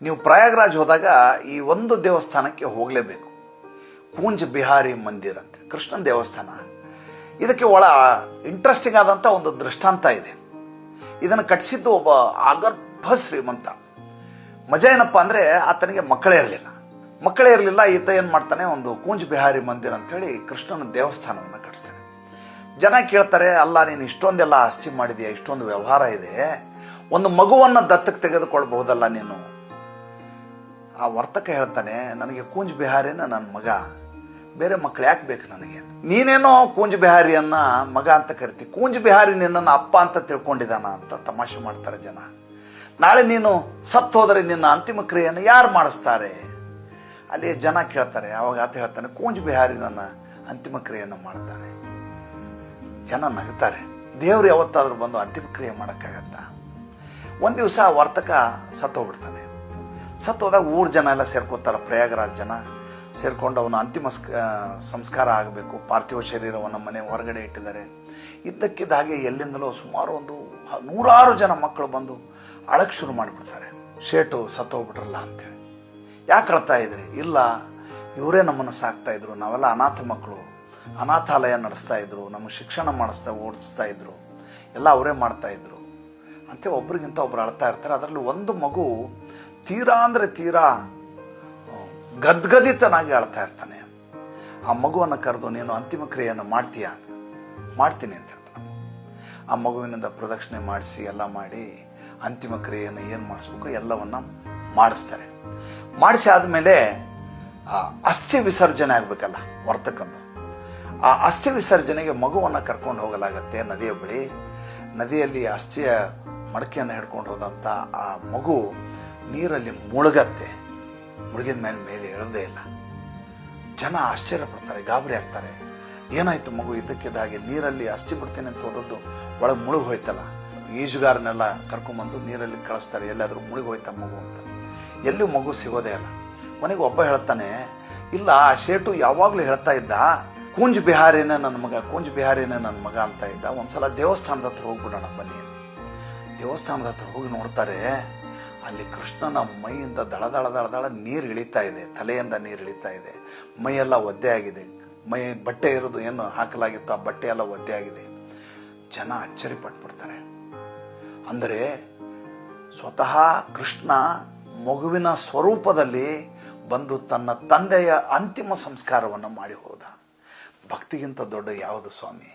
ನೀವು ಪ್ರಯಾಗ್ರಾಜ್ ಹೋದಾಗ ಈ ಒಂದು ದೇವಸ್ಥಾನಕ್ಕೆ ಹೋಗಲೇಬೇಕು. ಕೂಂಜ್ ಬಿಹಾರಿ ಮಂದಿರ್ ಅಂತ ಕೃಷ್ಣನ ದೇವಸ್ಥಾನ. ಇದಕ್ಕೆ ಇಂಟ್ರೆಸ್ಟಿಂಗ್ ಆದಂಥ ಒಂದು ದೃಷ್ಟಾಂತ ಇದೆ. ಇದನ್ನು ಕಟ್ಟಿಸಿದ್ದು ಒಬ್ಬ ಆಗರ್ಭ ಶ್ರೀಮಂತ. ಮಜಾ ಏನಪ್ಪ ಅಂದರೆ ಆತನಿಗೆ ಮಕ್ಕಳೇ ಇರಲಿಲ್ಲ. ಈತ ಏನು ಮಾಡ್ತಾನೆ, ಒಂದು ಕೂಂಜ್ ಬಿಹಾರಿ ಮಂದಿರ್ ಅಂಥೇಳಿ ಕೃಷ್ಣನ ದೇವಸ್ಥಾನವನ್ನು ಕಟ್ಟಿಸ್ತಾನೆ. ಜನ ಕೇಳ್ತಾರೆ, ಅಲ್ಲ ನೀನು ಇಷ್ಟೊಂದೆಲ್ಲ ಆಸ್ತಿ ಮಾಡಿದೆಯಾ, ಇಷ್ಟೊಂದು ವ್ಯವಹಾರ ಇದೆ, ಒಂದು ಮಗುವನ್ನು ದತ್ತಕ್ಕೆ ತೆಗೆದುಕೊಳ್ಬಹುದಲ್ಲ ನೀನು? ಆ ವರ್ತಕ ಹೇಳ್ತಾನೆ, ನನಗೆ ಕೂಂಜ್ ಬಿಹಾರಿನ ನನ್ನ ಮಗ, ಬೇರೆ ಮಕ್ಕಳು ಯಾಕೆ ಬೇಕು ನನಗೆ? ನೀನೇನೋ ಕೂಂಜ್ ಬಿಹಾರಿಯನ್ನ ಮಗ ಅಂತ ಕರಿತಿ, ಕೂಂಜ್ ಬಿಹಾರಿ ನಿನ್ನನ್ನು ಅಪ್ಪ ಅಂತ ತಿಳ್ಕೊಂಡಿದ್ದಾನ ಅಂತ ತಮಾಷೆ ಮಾಡ್ತಾರೆ ಜನ. ನಾಳೆ ನೀನು ಸತ್ತು ಹೋದರೆ ನಿನ್ನ ಅಂತಿಮ ಕ್ರಿಯೆಯನ್ನು ಯಾರು ಮಾಡಿಸ್ತಾರೆ? ಅಲ್ಲಿ ಜನ ಕೇಳ್ತಾರೆ. ಅವಾಗ ಆತ ಹೇಳ್ತಾನೆ, ಕೂಂಜ್ ಬಿಹಾರಿ ನನ್ನ ಅಂತಿಮ ಕ್ರಿಯೆಯನ್ನು ಮಾಡ್ತಾನೆ. ಜನ ನಗ್ತಾರೆ. ದೇವ್ರು ಯಾವತ್ತಾದ್ರೂ ಬಂದು ಅಂತಿಮ ಕ್ರಿಯೆ ಮಾಡೋಕ್ಕಾಗತ್ತ? ಒಂದು ದಿವಸ ವರ್ತಕ ಸತ್ತೋಗ್ಬಿಡ್ತಾನೆ. ಸತ್ತೋದಾಗ ಊರ ಜನ ಎಲ್ಲ ಸೇರ್ಕೋತಾರೆ, ಪ್ರಯಾಗರಾಜ್ ಜನ ಸೇರಿಕೊಂಡು ಅವನ ಅಂತಿಮ ಸಂಸ್ಕಾರ ಆಗಬೇಕು. ಪಾರ್ಥಿವ ಶರೀರವನ್ನು ಮನೆ ಹೊರಗಡೆ ಇಟ್ಟಿದ್ದಾರೆ. ಇದ್ದಕ್ಕಿದ್ದ ಹಾಗೆ ಎಲ್ಲಿಂದಲೋ ಸುಮಾರು ಒಂದು 100 ಜನ ಮಕ್ಕಳು ಬಂದು ಅಳಕ್ಕೆ ಶುರು ಮಾಡಿಬಿಡ್ತಾರೆ. ಶೇಟು ಸತ್ತೋಗ್ಬಿಟ್ರಲ್ಲ ಅಂತೇಳಿ. ಯಾಕೆ ಅಳ್ತಾ ಇದ್ರಿ? ಇಲ್ಲ, ಇವರೇ ನಮ್ಮನ್ನು ಸಾಕ್ತಾ ಇದ್ರು, ನಾವೆಲ್ಲ ಅನಾಥ ಮಕ್ಕಳು, ಅನಾಥಾಲಯ ನಡೆಸ್ತಾ ಇದ್ರು, ನಮಗೆ ಶಿಕ್ಷಣ ಓಡಿಸ್ತಾ ಇದ್ರು, ಎಲ್ಲ ಅವರೇ ಮಾಡ್ತಾ ಇದ್ರು ಅಂತ ಒಬ್ರಿಗಿಂತ ಒಬ್ರು ಅಳ್ತಾ ಇರ್ತಾರೆ. ಅದರಲ್ಲಿ ಒಂದು ಮಗು ತೀರಾ ಅಂದರೆ ತೀರಾ ಗದ್ಗದಿತನಾಗಿ ಅಳ್ತಾ ಇರ್ತಾನೆ. ಆ ಮಗುವನ್ನು ಕರೆದು, ನೀನು ಅಂತಿಮ ಕ್ರಿಯೆಯನ್ನು ಮಾಡ್ತೀಯಾ? ಮಾಡ್ತೀನಿ ಅಂತ ಹೇಳ್ತಾನೆ. ಆ ಮಗುವಿನಿಂದ ಪ್ರದಕ್ಷಿಣೆ ಮಾಡಿಸಿ ಎಲ್ಲ ಮಾಡಿ ಅಂತಿಮ ಕ್ರಿಯೆಯನ್ನು ಏನು ಮಾಡಿಸ್ಬೇಕು ಎಲ್ಲವನ್ನ ಮಾಡಿಸ್ತಾರೆ. ಮಾಡಿಸಿ ಆದಮೇಲೆ ಅಸ್ಥಿ ವಿಸರ್ಜನೆ ಆಗಬೇಕಲ್ಲ ವರ್ತಕಂದು. ಆ ಅಸ್ಥಿ ವಿಸರ್ಜನೆಗೆ ಮಗುವನ್ನು ಕರ್ಕೊಂಡು ಹೋಗಲಾಗತ್ತೆ ನದಿಯ ಬಳಿ. ನದಿಯಲ್ಲಿ ಅಸ್ಥಿಯ ಮಡಕೆಯನ್ನು ಹಿಡ್ಕೊಂಡು ಹೋದಂಥ ಆ ಮಗು ನೀರಲ್ಲಿ ಮುಳುಗತ್ತೆ. ಮುಳುಗಿದ ಮೇಲೆ ಎಳದೇ ಇಲ್ಲ. ಜನ ಆಶ್ಚರ್ಯಪಡ್ತಾರೆ, ಗಾಬರಿ ಆಗ್ತಾರೆ. ಏನಾಯ್ತು ಮಗು ಇದ್ದಕ್ಕಿದ್ದಾಗೆ ನೀರಲ್ಲಿ ಅಸ್ಥಿ ಬಿಡ್ತೇನೆ ಅಂತ ಹೋದದ್ದು ಒಳಗೆ ಮುಳುಗಿ ಹೋಯ್ತಲ್ಲ. ಈಜುಗಾರನೆಲ್ಲ ಕರ್ಕೊಂಬಂದು ನೀರಲ್ಲಿ ಕಳಿಸ್ತಾರೆ, ಎಲ್ಲಾದರೂ ಮುಳುಗಿ ಹೋಯ್ತಾ ಮಗು ಅಂತ. ಎಲ್ಲೂ ಮಗು ಸಿಗೋದೇ ಇಲ್ಲ. ಕೊನೆಗೆ ಒಬ್ಬ ಹೇಳ್ತಾನೆ, ಇಲ್ಲ, ಆ ಶೇಟು ಯಾವಾಗಲೂ ಹೇಳ್ತಾ ಇದ್ದ, ಕೂಂಜ್ ಬಿಹಾರಿನೇ ನನ್ನ ಮಗ ಅಂತ ಇದ್ದ. ಒಂದ್ಸಲ ದೇವಸ್ಥಾನದ ಹತ್ರ ಹೋಗ್ಬಿಡೋಣ ಬನ್ನಿ. ದೇವಸ್ಥಾನದ ಹತ್ರ ಹೋಗಿ ನೋಡ್ತಾರೆ, ಅಲ್ಲಿ ಕೃಷ್ಣನ ಮೈಯಿಂದ ದಳ ನೀರು ಇಳಿತಾ ಇದೆ, ತಲೆಯಿಂದ ನೀರು ಇಳಿತಾ ಇದೆ. ಮೈಯೆಲ್ಲ ಒದ್ದೆ ಆಗಿದೆ. ಬಟ್ಟೆ ಇರೋದು ಏನು ಹಾಕಲಾಗಿತ್ತು, ಆ ಬಟ್ಟೆ ಎಲ್ಲ ಒದ್ದೆ ಆಗಿದೆ. ಜನ ಅಚ್ಚರಿಪಟ್ಬಿಡ್ತಾರೆ. ಅಂದರೆ ಸ್ವತಃ ಕೃಷ್ಣ ಮಗುವಿನ ಸ್ವರೂಪದಲ್ಲಿ ಬಂದು ತನ್ನ ತಂದೆಯ ಅಂತಿಮ ಸಂಸ್ಕಾರವನ್ನು ಮಾಡಿ ಹೋದ. ಭಕ್ತಿಗಿಂತ ದೊಡ್ಡ ಯಾವುದು ಸ್ವಾಮಿ?